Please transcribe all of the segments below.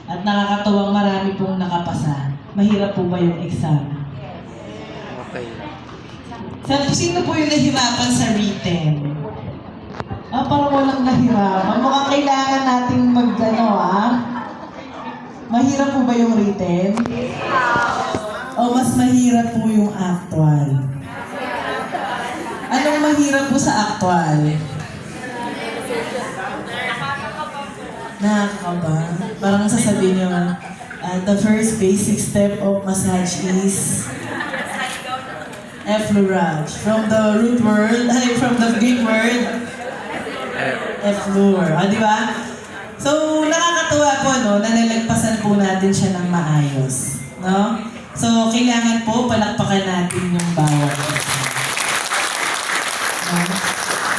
At nakakatuwang marami pong nakapasa. Mahirap po ba yung exam? Okay. Sino po yung nahirapan sa written? Parang walang nahirapan. Mukhang kailangan nating Mahirap po ba yung written? O mas mahirap po yung actual? Anong mahirap po sa actual? Nakakaba. Parang sasabihin nyo, the first basic step of massage is effleurage. From the root word, from the Greek word, effleur. Di ba? So, nakakatuwa po, no, na nalagpasan po natin siya ng maayos. No? So, kailangan po palakpakan natin yung bawat isa. No?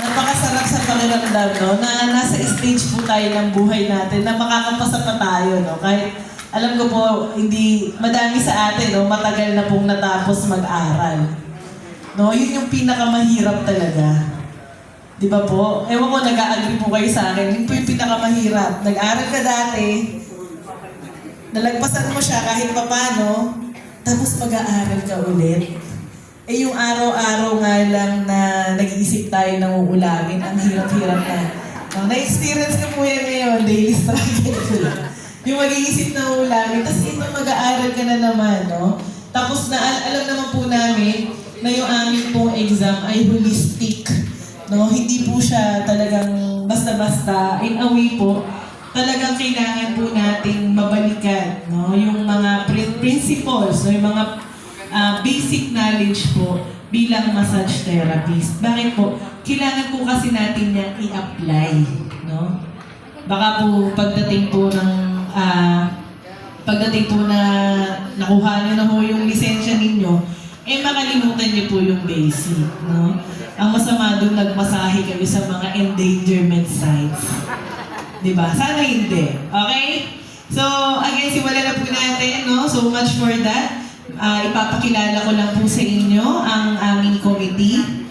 Napakasarap sa pakiramdam, no, na nasa stage po tayo ng buhay natin na makakapasa pa tayo, no? Kahit alam ko po, hindi madami sa atin, no, matagal na pong natapos mag-aral. No, yun yung pinakamahirap talaga. Di ba po? Ewan ko, nag-a-agree po kayo sa akin. Yun po yung pinakamahirap. Nag-aral ka dati, nalagpasan mo siya kahit papano, tapos mag-aaral ka ulit. Yung araw-araw nga lang na nag-iisip tayo ng uulamin, ang hirap-hirap na. Na-experience ko po yan ngayon, daily struggle ko lang. Yung mag-iisip na uulamin, tapos ito mag-aaral ka na naman, no? Tapos alam naman po namin na yung aming pong exam ay holistic. No, hindi po siya talagang basta-basta. In a way po, talagang kailangan po nating mabalikan, no, yung mga principles, no, yung mga basic knowledge po bilang massage therapist. Bakit po? Kailangan po kasi natin yan i-apply, no? Baka po pagdating po na nakuha nyo na ho yung lisensya ninyo, makalimutan niyo po yung basic, no? Ang masama doon, nagmasahe kayo sa mga endangerment sites. Diba? Sana hindi. Okay? So, again, simulan na po natin, no? So much for that. Ipapakilala ko lang po sa inyo ang aming committee.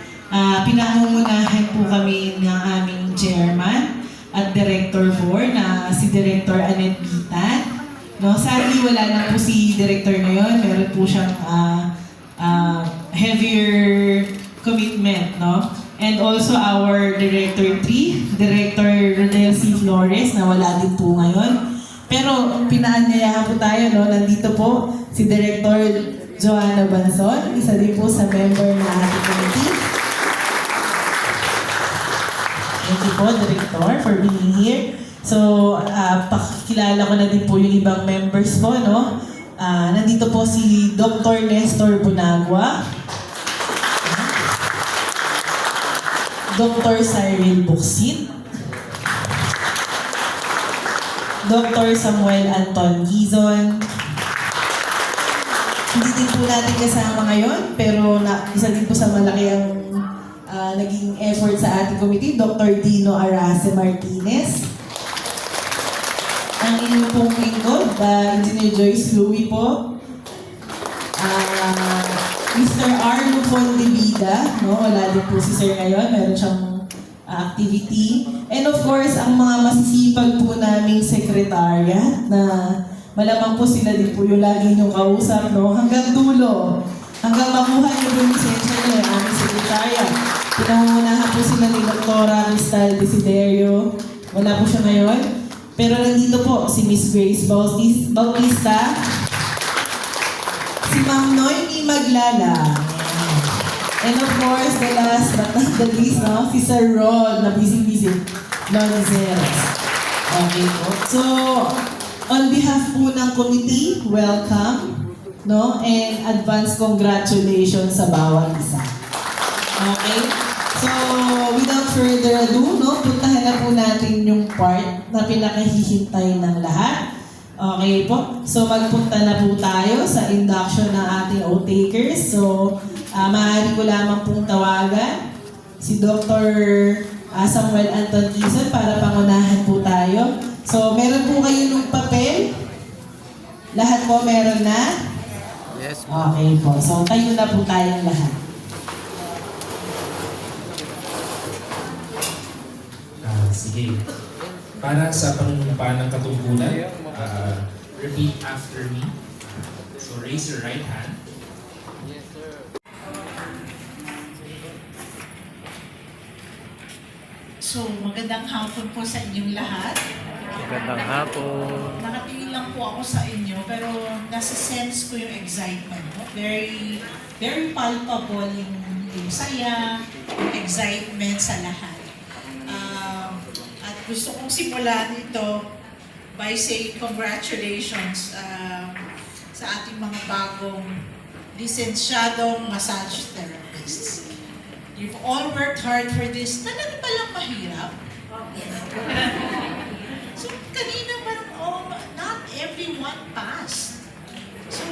Pinangungunahan po kami ng aming chairman at director 4 na si Director Annette Bitan. No? Sadly, wala na po si director ngayon. Meron po siyang heavier commitment, no? And also our Director 3, Director Rodel C. Flores, na wala din po ngayon. Pero pinaanyayahan po tayo, no? Nandito po si Director Joanna Banson, isa din po sa member ng ating committee. Thank you po, Director, for being here. So, pakilala ko na din po yung ibang members po, no? Nandito po si Dr. Nestor Bunagua, Dr. Cyril Buxit, Dr. Samuel Anton Gizon. Hindi din po natin kasama ngayon, pero isa din po sa malaki ang naging effort sa ating committee, Dr. Dino Arase Martinez. Ang inyong pong lingkod, Engineer Joyce Louie po. Mr. Arlo Fondevida, no? Wala din po si Sir ngayon, meron siyang activity. And of course, ang mga masisipag po naming sekretarya na malamang po sila din po yung lagi niyong kausap, no? Hanggang dulo, hanggang makuha niyo po yung lisensya niyo, yung aming sekretarya. Pinangungunahan po sila ni Dr. Cristal Desiderio. Wala po siya ngayon. Pero nandito po si Miss Grace Bautista, si Ma'am Noemi Maglala, and of course, the last but not the least, no, si Sir Rod, na busy-busy, Lonzeros. Okay po. So, on behalf po ng committee, welcome, no, and advance congratulations sa bawat isa. Okay? So, without further ado, no, puntahan na po natin yung part na pinakahihintay ng lahat. Okay po? So, magpunta na po tayo sa induction ng ating O-takers. So, maaari ko lamang pong tawagan si Dr. Samuel Anton Gizon para pangunahan po tayo. So, meron po kayo ng papel? Lahat po meron na? Yes. Okay po. So, tayo na po tayong lahat. Sige. Para sa pangungupahan ng katungkulan, repeat after me. So raise your right hand. Yes, sir. So, magandang hapon po sa inyong lahat. Magandang hapon. Nakatingin lang po ako sa inyo, pero nasa sense ko yung excitement. No? Very, very palpable yung saya, yung excitement sa lahat. At gusto kong simulan ito by saying congratulations sa ating mga bagong lisensyadong massage therapists. You've all worked hard for this. Talaga palang mahirap. So, kanina parang, not everyone passed. So,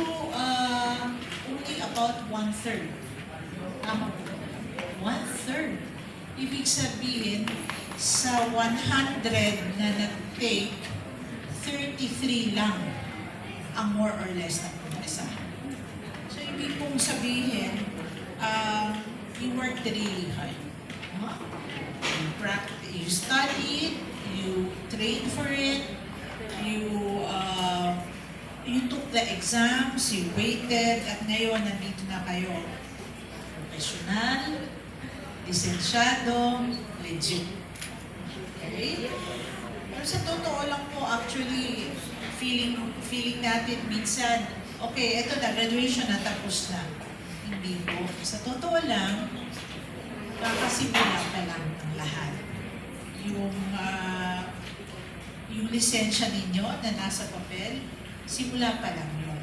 only about 1/3. Tama po. 1/3. Ibig sabihin, sa 100 na nag-take, 33 lang ang more or less na pumasa. So, ibig pong sabihin, you worked really hard. Huh? You studied, you trained for it, you took the exams, you waited, at ngayon nandito na kayo. Professional, lisensyado, legit. Okay? Pero sa totoo lang po, actually, feeling natin minsan, okay, eto na, graduation na, tapos na. Hindi po. Sa totoo lang, kakasimula pa lang ng lahat. Yung lisensya ninyo na nasa papel, simula pa lang yun.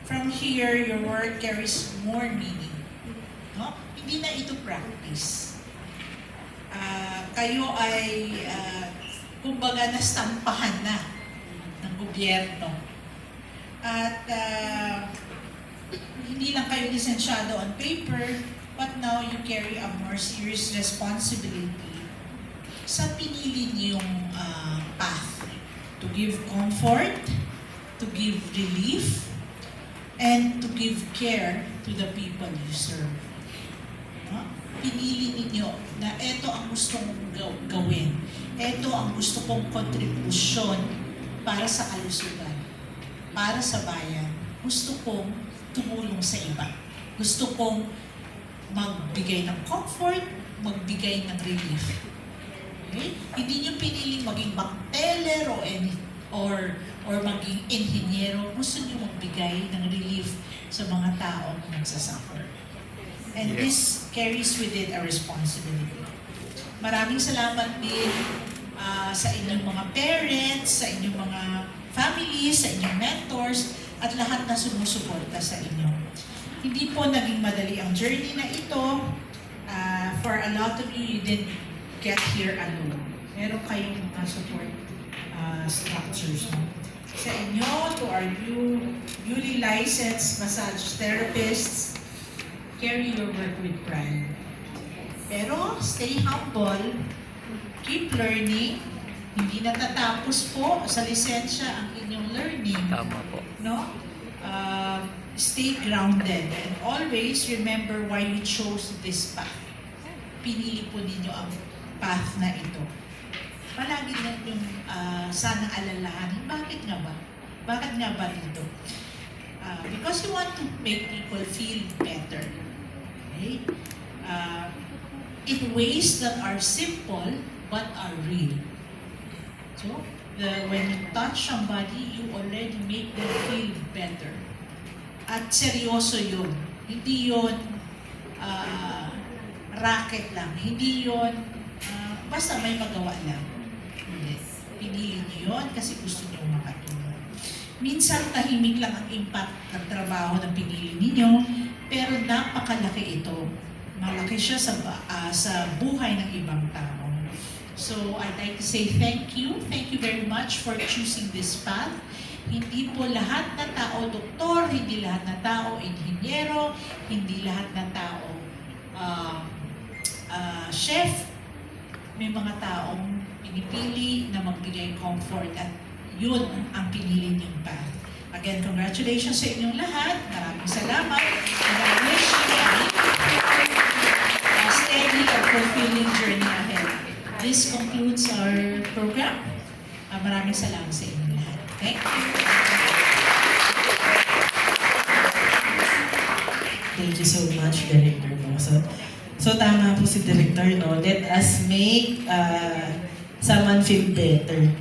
From here, your work carries more meaning. No? Hindi na ito practice. Kayo ay, kumbaga, nastampahan na ng gobyerno. At hindi lang kayo lisensyado on paper, but now you carry a more serious responsibility sa pinili niyong path. To give comfort, to give relief, and to give care to the people you serve. No? Pinili ninyo na ito ang gusto kong gawin. Ito ang gusto kong kontribusyon para sa kalusugan, para sa bayan. Gusto kong tumulong sa iba. Gusto kong magbigay ng comfort, magbigay ng relief. Okay? Hindi nyo piniling maging bank teller or maging inhinyero. Gusto nyo magbigay ng relief sa mga taong nagsasuffer. And this carries with it a responsibility. Maraming salamat din sa inyong mga parents, sa inyong mga families, sa inyong mentors, at lahat na sumusuporta sa inyo. Hindi po naging madali ang journey na ito. For a lot of you didn't get here alone. Meron kayong mga support structures. No? Sa inyo, to our newly licensed massage therapists, carry your work with pride. Pero stay humble, keep learning. Hindi natatapos po sa lisensya ang inyong learning. Tama po. No? Stay grounded and always remember why you chose this path. Pinili po ninyo ang path na ito. Palagi na yung sana alalahanin, bakit nga ba? Bakit nga ba dito? Because you want to make people feel better. Okay? In ways that are simple but are real. So, when you touch somebody, you already make them feel better. At seryoso yun. Hindi yun racket lang. Hindi yun basta may magawa lang. Hindi. Pinili niyo yun kasi gusto niyo makatulong. Minsan tahimik lang ang impact ng trabaho na pinili ninyo, pero napakalaki ito. Malaki siya sa buhay ng ibang tao. So, I'd like to say thank you. Thank you very much for choosing this path. Hindi po lahat na tao doktor, hindi lahat na tao inhinyero, hindi lahat na tao chef. May mga taong pinipili na magbigay comfort at yun ang pinili niyong path. Again, congratulations sa inyong lahat. Maraming salamat. And I wish you a steady and fulfilling journey ahead. This concludes our program. Maraming salamat sa inyong lahat. Thank you. Thank you so much, Director po. So tama po si Director, no? Let us make someone feel better.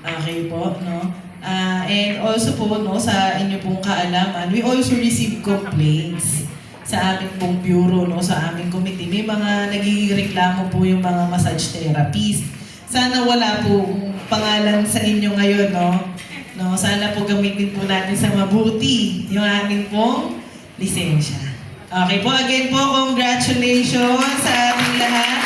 Okay po, no? And also po, no, sa inyo pong kaalaman, we also receive complaints sa aming pong bureau, no, sa aming committee. May mga nagiging reklamo po yung mga massage therapist. Sana wala po pangalan sa inyo ngayon, no? No, sana po gamitin po natin sa mabuti yung ating pong lisensya. Okay po, again po, congratulations sa ating lahat.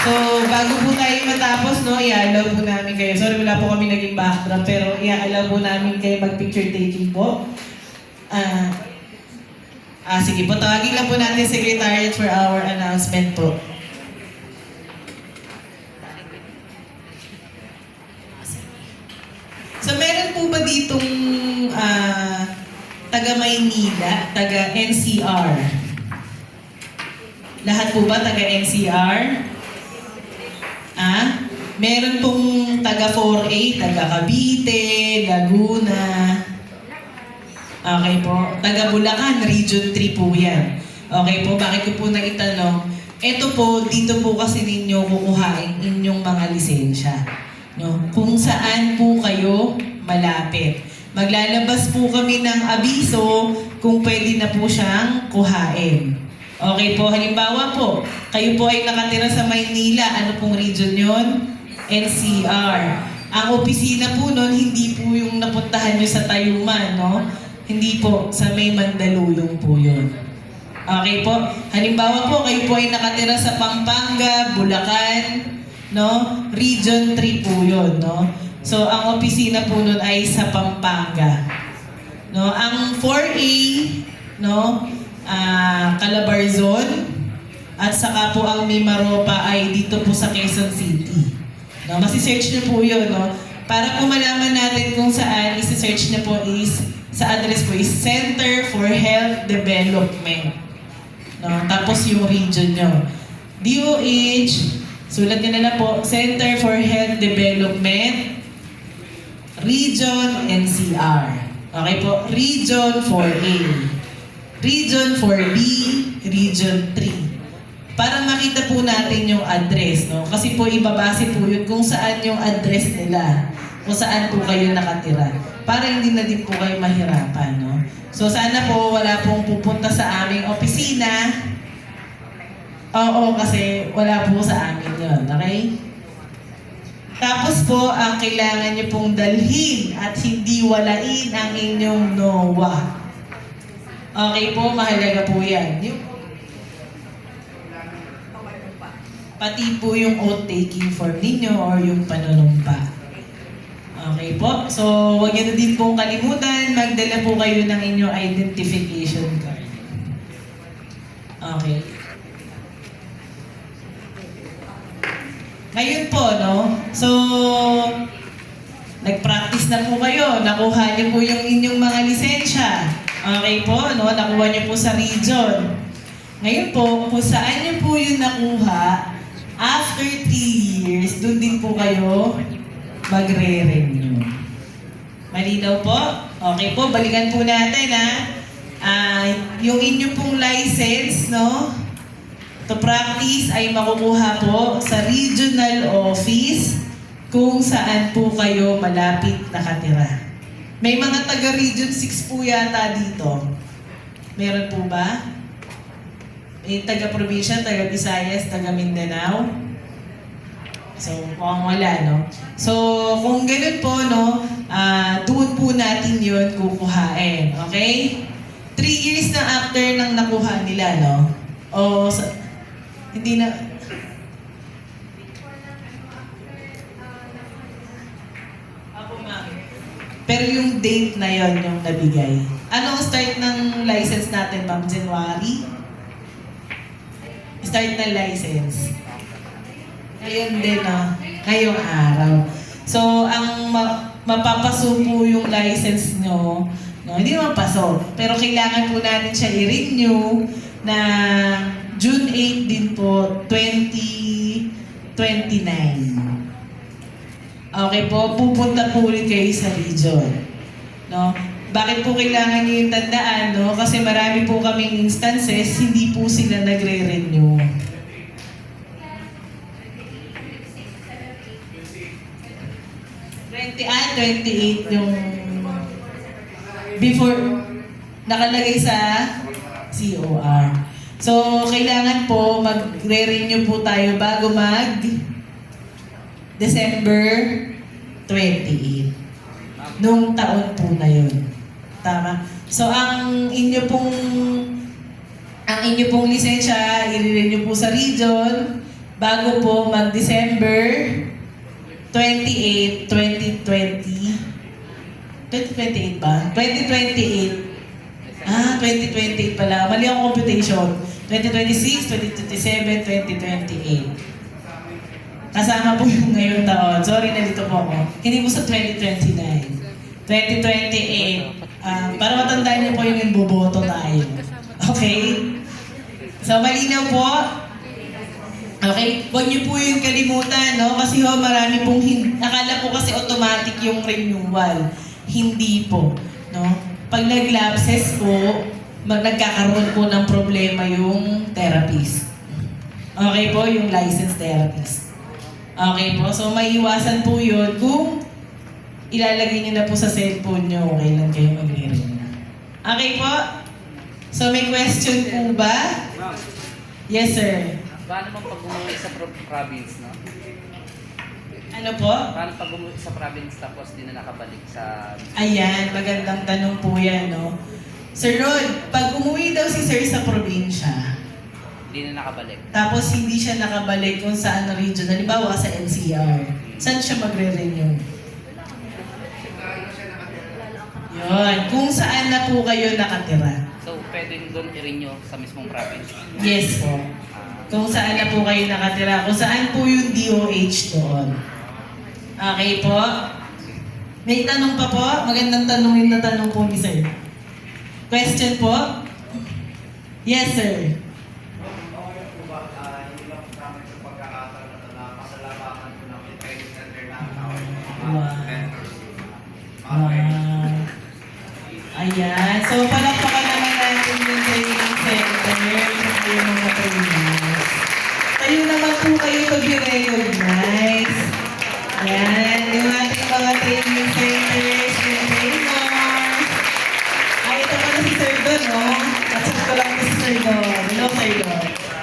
So, bago po tayo matapos, no, i-allow po namin kayo. Sorry, wala po kami naging backdrop, pero i-allow po namin kayo mag-picture taking po. Sige po, tawagin lang po natin Secretariat for our announcement po. So, meron po ba ditong taga Maynila, taga NCR? Lahat po ba taga NCR? Meron pong taga 4A, taga Cavite, Laguna. Okay po. Taga Bulacan, Region 3 po yan. Okay po, bakit ko po naitanong? Ito po, dito po kasi ninyo kukuhain inyong mga lisensya. No? Kung saan po kayo malapit. Maglalabas po kami ng abiso kung pwede na po siyang kuhain. Okay po, halimbawa po, kayo po ay nakatira sa Maynila. Ano pong region yon? NCR. Ang opisina po nun, hindi po yung napuntahan nyo sa Tayuman, no? Hindi po, sa may Mandaluyong po yun. Okay po? Halimbawa po, kayo po ay nakatira sa Pampanga, Bulacan, no? Region 3 po yun, no? So, ang opisina po nun ay sa Pampanga. No? Ang 4A, no? Calabarzon, at saka po ang Mimaropa ay dito po sa Quezon City. No? Masi-search nyo po yun, no? Para po malaman natin kung saan, isi-search nyo po is, sa address po is Center for Health Development. No? Tapos yung region nyo. DOH, sulat nyo na lang po, Center for Health Development, Region NCR. Okay po, Region 4A. Region 4B, Region 3. Para makita po natin yung address, no? Kasi po ibabase po yun kung saan yung address nila, kung saan po kayo nakatira. Para hindi na din po kayo mahirapan, no? So sana po wala pong pupunta sa aming opisina. Oo, kasi wala po sa amin yun, okay? Tapos po, ang kailangan nyo pong dalhin at hindi walain ang inyong NOWA. Okay po, mahalaga po yan. Pati po yung oath-taking form ninyo or yung panunumpa. Okay po, so huwag nyo na din pong kalimutan, magdala po kayo ng inyong identification card. Okay. Ngayon po, no? So, nag-practice na po kayo. Nakuha niyo po yung inyong mga lisensya. Okay po, no? Nakuha niyo po sa region. Ngayon po, kung saan niyo po yung nakuha, after 3 years, doon din po kayo magre-renew. Malinaw po? Okay po, balikan po natin, ha? Yung inyong pong license, no? To practice ay makukuha po sa regional office kung saan po kayo malapit nakatira. May mga taga-region 6 po yata dito. Meron po ba? May taga-probinsya, taga-Visayas, taga-Mindanao. So, mukhang wala, no? So, kung ganun po, no, doon po natin yun kukuhain. Okay? 3 years na after nang nakuha nila, no? O, hindi na... Ako, ma'am. Pero yung date na yon yung nabigay. Anong start ng license natin, ma'am? January? Start ng license. Ngayon din, no? Ngayong araw. So, ang mapapaso po yung license nyo, no? Hindi naman paso. Pero kailangan po natin siya i-renew na June 8 din po, 2029. Okay po, pupunta po ulit kayo sa region. No? Bakit po kailangan nyo yung tandaan, no? Kasi marami po kaming instances, hindi po sila nagre-renew. Ah, 28 yung before nakalagay sa COR. So, kailangan po magre-renew po tayo bago mag December 28. Nung taon po na yun. Tama. So, ang inyo pong lisensya, i-renew po sa region bago po mag-December 28, 2020. 2028 ba? 2028. 2028 pala. Mali ang computation. 2026, 2027, 2028. Kasama po yung ngayong taon. Sorry, nalito po ako. Hindi po sa 2029. 2028. Para matandaan niyo po yung boboto tayo. Okay? So, malinaw po. Okay? Huwag niyo po yung kalimutan, no? Kasi marami pong akala po kasi automatic yung renewal. Hindi po, no? Pag nag-lapses po, nagkakaroon po ng problema yung therapist. Okay po, yung licensed therapist. Okay po, so maiiwasan po yun kung ilalagay niyo na po sa cellphone niyo, okay lang kayo magre-renew. Okay po? So may question po ba? Yes, sir. Paano man pag umuwi sa province, no? Ano po? Paano pag umuwi sa province tapos di na nakabalik sa... Ayan, magandang tanong po yan, no? Sir Rod, pag umuwi daw si sir sa probinsya, Di na nakabalik. tapos hindi siya nakabalik kung saan na region, halimbawa sa NCR, saan siya magre-renew? Yun, kung saan na po kayo nakatira. So, pwedeng doon i-renew sa mismong province. Yes po. Kung saan na po kayo nakatira, kung saan po yung DOH doon. Okay po? May tanong pa po? Magandang tanongin na tanong po ni sir. Question po? Yes, sir. Wow. Ayan. So, palakpakan naman natin yung training center, yung mga trainers. Tayo naman po kayo pag-recognize. Ayan. Yung ating mga training centers, yung trainers. Ito pala si Sir Don, no? At ko lang si Sir Don. Hello, Sir Don.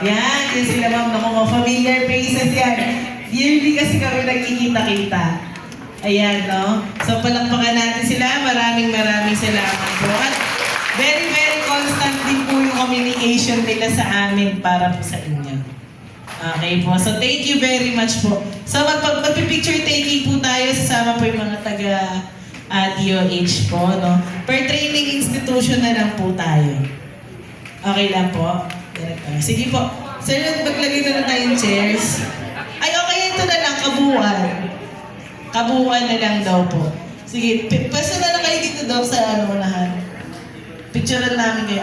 Yan. Yan sila, ma'am. Naku, familiar faces yan. Yearly kasi kami nagkikita-kita. Ayan, no? So, palakpakan natin sila. Maraming salamat po. At very constant din po yung communication nila sa amin para po sa inyo. Okay po. So, thank you very much po. So, magpipicture taking po tayo. Sasama po yung mga taga DOH po, no? Per training institution na lang po tayo. Okay lang po? Sige po. Sir, maglagay na lang tayong chairs. Ay, okay. Ito na lang. Kabuuan na lang daw po. Sige, pwesto na lang kayo dito daw sa unahan. Picturean namin kayo.